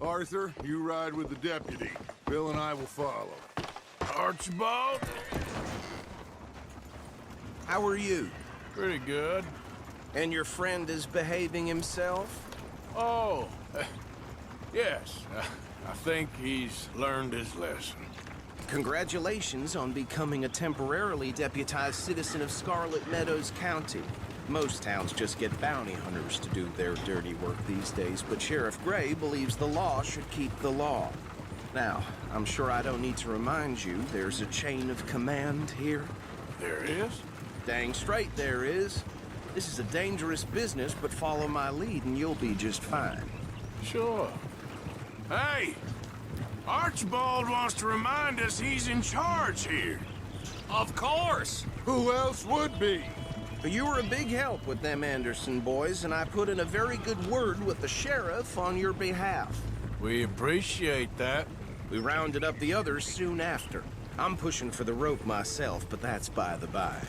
Arthur, you ride with the deputy. Bill and I will follow. Archibald? How are you? Pretty good. And your friend is behaving himself? Oh, yes. I think he's learned his lesson. Congratulations on becoming a temporarily deputized citizen of Scarlet Meadows County. Most towns just get bounty hunters to do their dirty work these days, but Sheriff Gray believes the law should keep the law. Now, I'm sure I don't need to remind you, there's a chain of command here. There is? Dang straight there is. This is a dangerous business, but follow my lead and you'll be just fine. Sure. Hey! Archibald wants to remind us he's in charge here. Of course! Who else would be? You were a big help with them Anderson boys, and I put in a very good word with the sheriff on your behalf. We appreciate that. We rounded up the others soon after. I'm pushing for the rope myself, but that's by the by.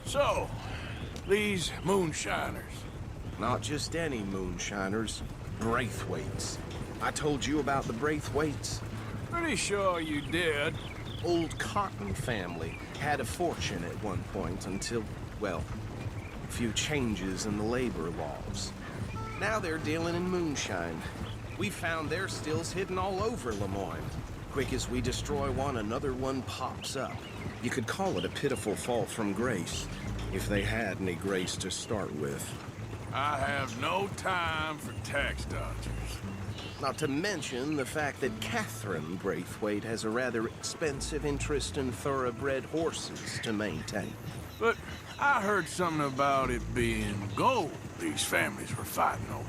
So, these moonshiners. Not just any moonshiners, Braithwaites. I told you about the Braithwaites. Pretty sure you did. Old Cotton family had a fortune at one point until, well, a few changes in the labor laws. Now they're dealing in moonshine. We found their stills hidden all over Lemoyne. Quick as we destroy one, another one pops up. You could call it a pitiful fall from grace, if they had any grace to start with. I have no time for tax dodgers. Not to mention the fact that Catherine Braithwaite has a rather expensive interest in thoroughbred horses to maintain. But I heard something about it being gold these families were fighting over.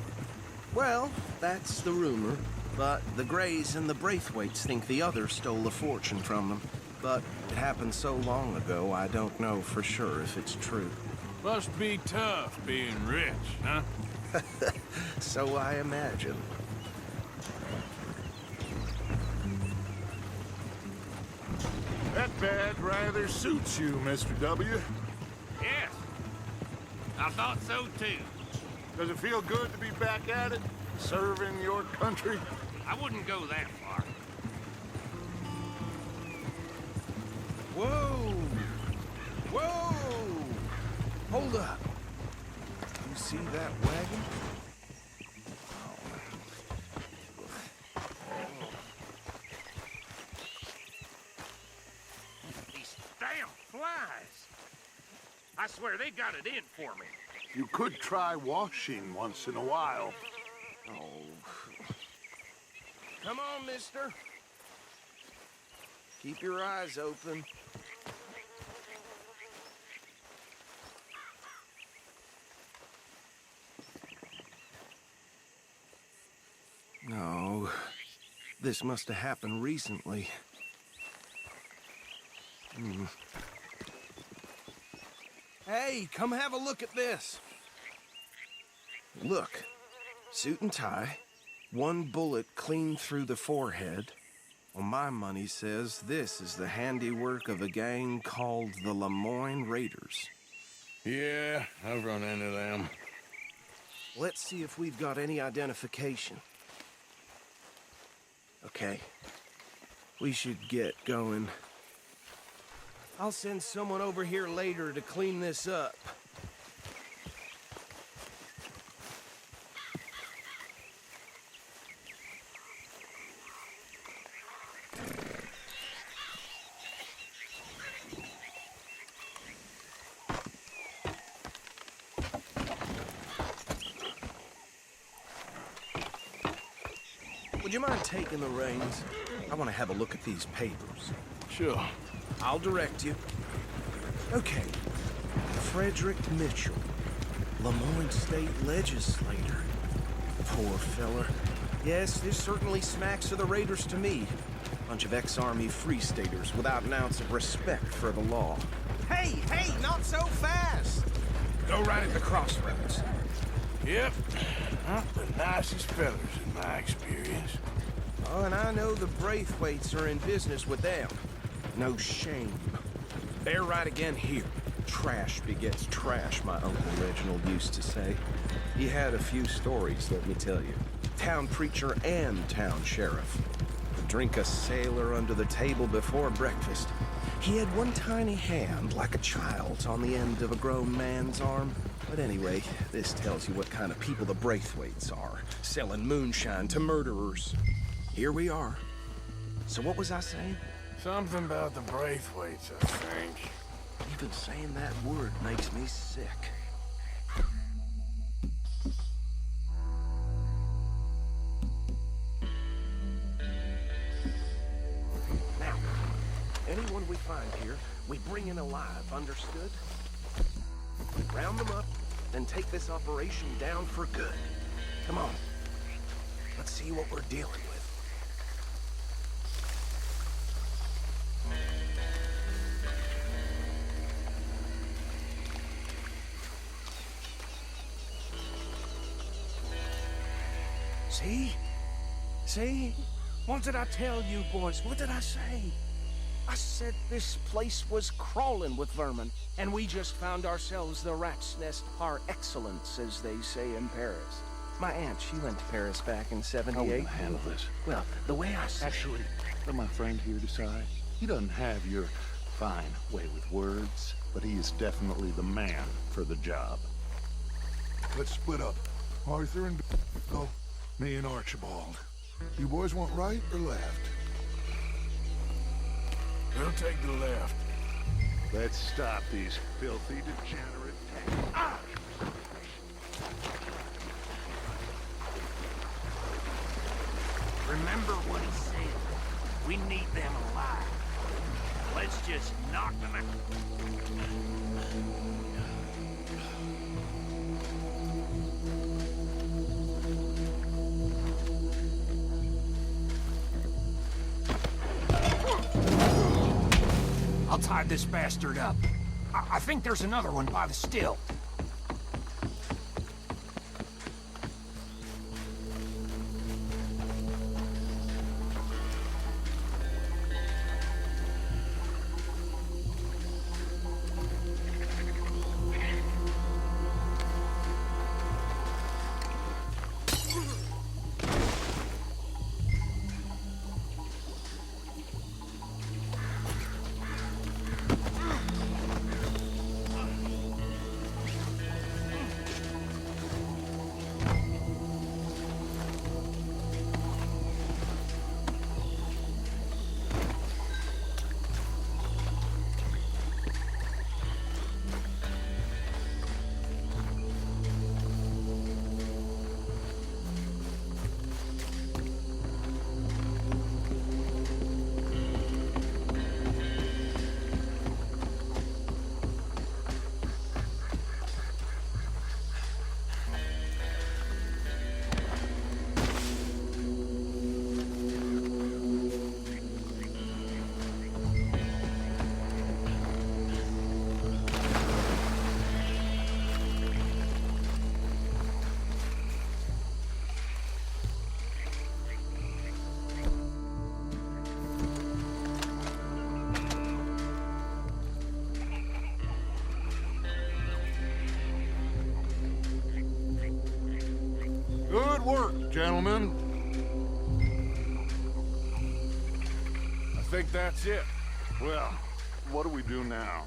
Well, that's the rumor. But the Grays and the Braithwaites think the others stole a fortune from them. But it happened so long ago, I don't know for sure if it's true. Must be tough being rich, huh? So I imagine. That badge rather suits you, Mr. W. Yes. I thought so too. Does it feel good to be back at it? Serving your country? I wouldn't go that far. Whoa! Whoa! Hold up. You see that wagon? These damn flies. I swear they got it in for me. You could try washing once in a while. Oh. Come on, mister. Keep your eyes open. No. This must have happened recently. Hey, come have a look at this. Look. Suit and tie. One bullet clean through the forehead. Well, my money says this is the handiwork of a gang called the Lemoyne Raiders. Yeah, I've run into them. Let's see if we've got any identification. Okay. We should get going. I'll send someone over here later to clean this up. Would you mind taking the reins? I want to have a look at these papers. Sure. I'll direct you. Okay. Frederick Mitchell, Lemoyne State Legislator. Poor fella. Yes, this certainly smacks of the Raiders to me. Bunch of ex-Army Free Staters without an ounce of respect for the law. Hey, not so fast! Go right at the crossroads. Yep. Not the nicest fellas in my experience. Oh, and I know the Braithwaites are in business with them. No shame. Bear right again here. Trash begets trash, my Uncle Reginald used to say. He had a few stories, let me tell you. town preacher and town sheriff. Drink a sailor under the table before breakfast. He had one tiny hand, like a child's, on the end of a grown man's arm. But anyway, this tells you what kind of people the Braithwaites are, selling moonshine to murderers. Here we are. So what was I saying? Something about the Braithwaites, I think. Even saying that word makes me sick. Now, anyone we find here, we bring in alive, understood? Round them up, then take this operation down for good. Come on. Let's see what we're dealing with. See? See? What did I tell you, boys? What did I say? I said this place was crawling with vermin, and we just found ourselves the rat's nest par excellence, as they say in Paris. My aunt, she went to Paris back in How '78. will I handle this? Well, the way I see Actually, let my friend here decide. He doesn't have your fine way with words, but he is definitely the man for the job. Let's split up. Arthur and Bill, me and Archibald. You boys want right or left? We'll take the left. Let's stop these filthy, degenerate... Remember what he said. We need them alive. Let's just knock them out. I'll tie this bastard up. I think there's another one by the still. Good work, gentlemen. I think that's it. Well, what do we do now?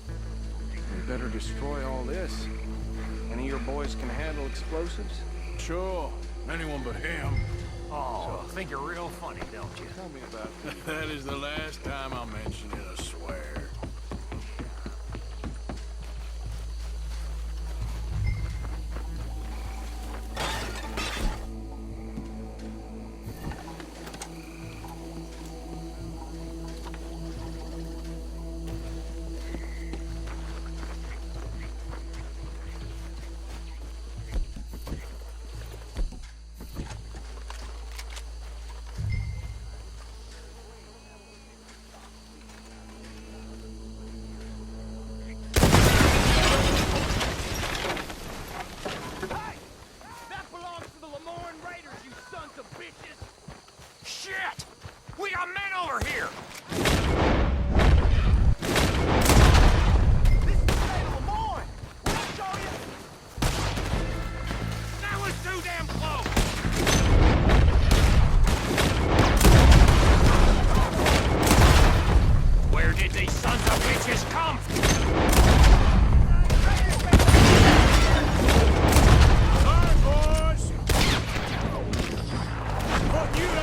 We better destroy all this. Any of your boys can handle explosives? Sure. Anyone but him. Oh, think you're real funny, don't you? Tell me about it. That is the last time I'll mention it, I swear.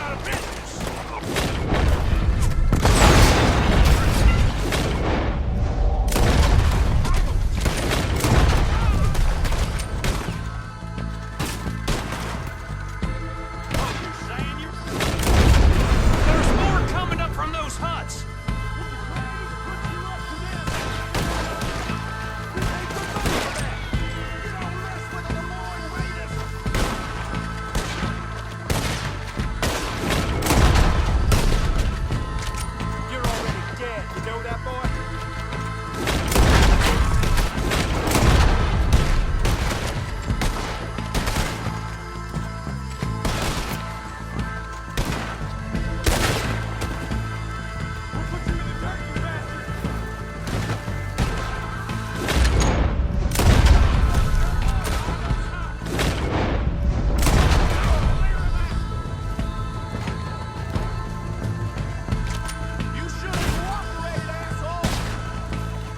out of business. There's more coming up from those huts. You're already dead. You know that, boy? You should have cooperated, asshole!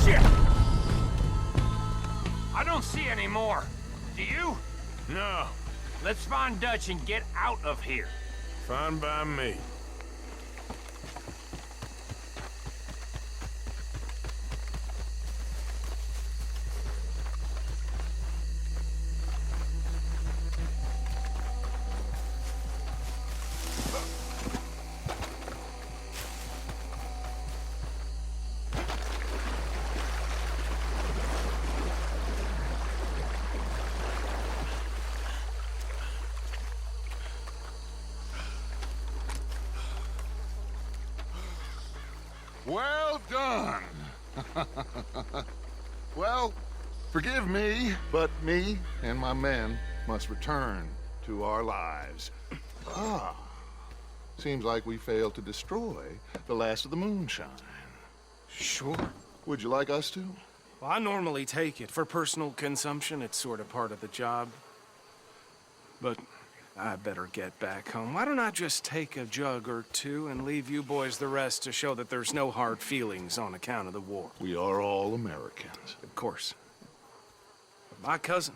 Shit! I don't see any more. Do you? No, Let's find Dutch and get out of here. fine by me. Well done. Well, forgive me, but me and my men must return to our lives. Ah, seems like we failed to destroy the last of the moonshine. Sure. Would you like us to? Well, I normally take it. For personal consumption, it's sort of part of the job. But I better get back home. Why don't I just take a jug or two and leave you boys the rest to show that there's no hard feelings on account of the war? We are all Americans. Of course. But my cousin,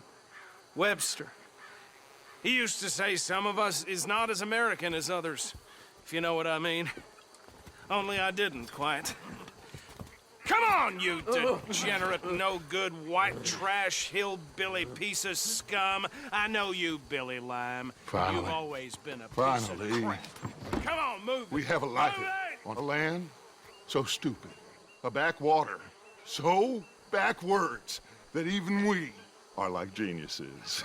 Webster, he used to say some of us is not as American as others, if you know what I mean. Only I didn't quite. Come on, you degenerate, no-good, white trash, hillbilly piece of scum. I know you, Billy Lime. Finally. You've always been a piece Finally. of crap. Come on, move it. We have a life Move it! on a land so stupid, a backwater so backwards that even we are like geniuses.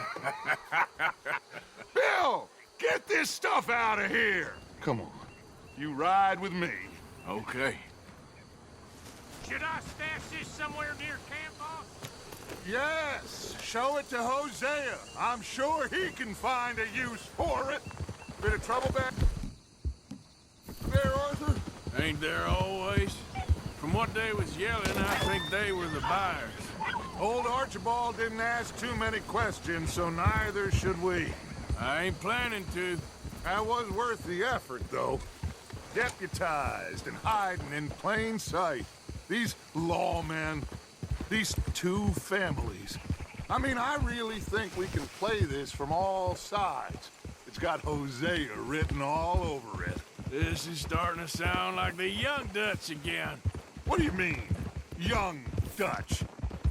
Bill, get this stuff out of here. Come on, you ride with me. Okay. Should I stash this somewhere near camp, boss? Yes, show it to Hosea. I'm sure he can find a use for it. Bit of trouble back there, Arthur? Ain't there always? From what they was yelling, I think they were the buyers. Old Archibald didn't ask too many questions, so neither should we. I ain't planning to. That was worth the effort, though. Deputized and hiding in plain sight. These lawmen, these two families. I mean, I really think we can play this from all sides. It's got Hosea written all over it. This is starting to sound like the young Dutch again. What do you mean, young Dutch?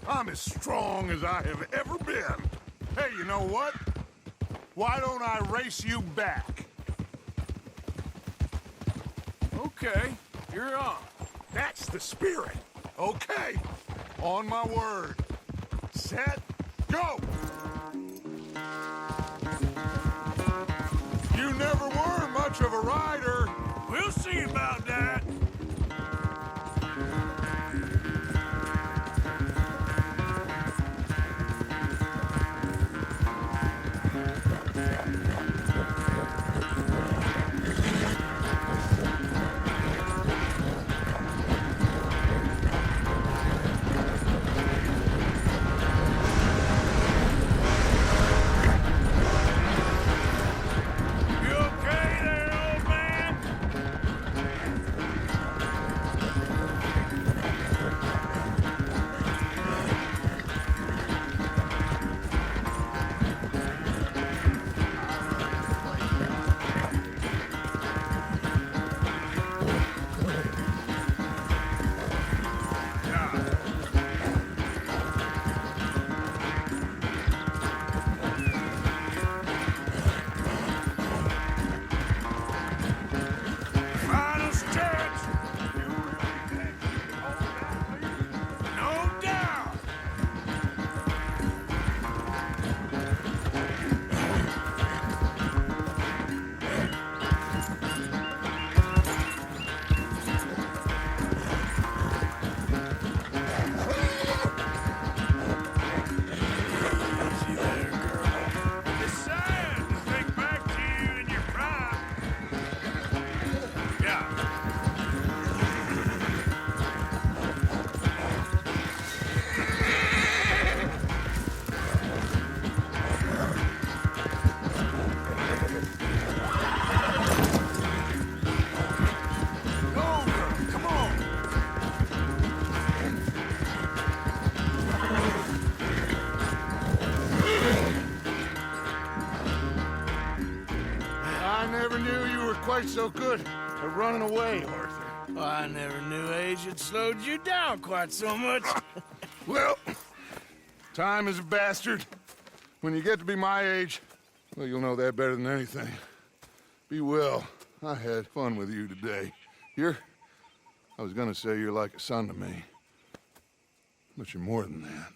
I'm as strong as I have ever been. Hey, you know what? Why don't I race you back? Okay, you're on. That's the spirit. Okay, on my word. Set, go! You never were much of a rider. We'll see about that. You okay there, old man? quite so good at running away, Arthur. Well, I never knew age had slowed you down quite so much. Well, time is a bastard. When you get to be my age, well, you'll know that better than anything. Be well. I had fun with you today. I was gonna say you're like a son to me. But you're more than that.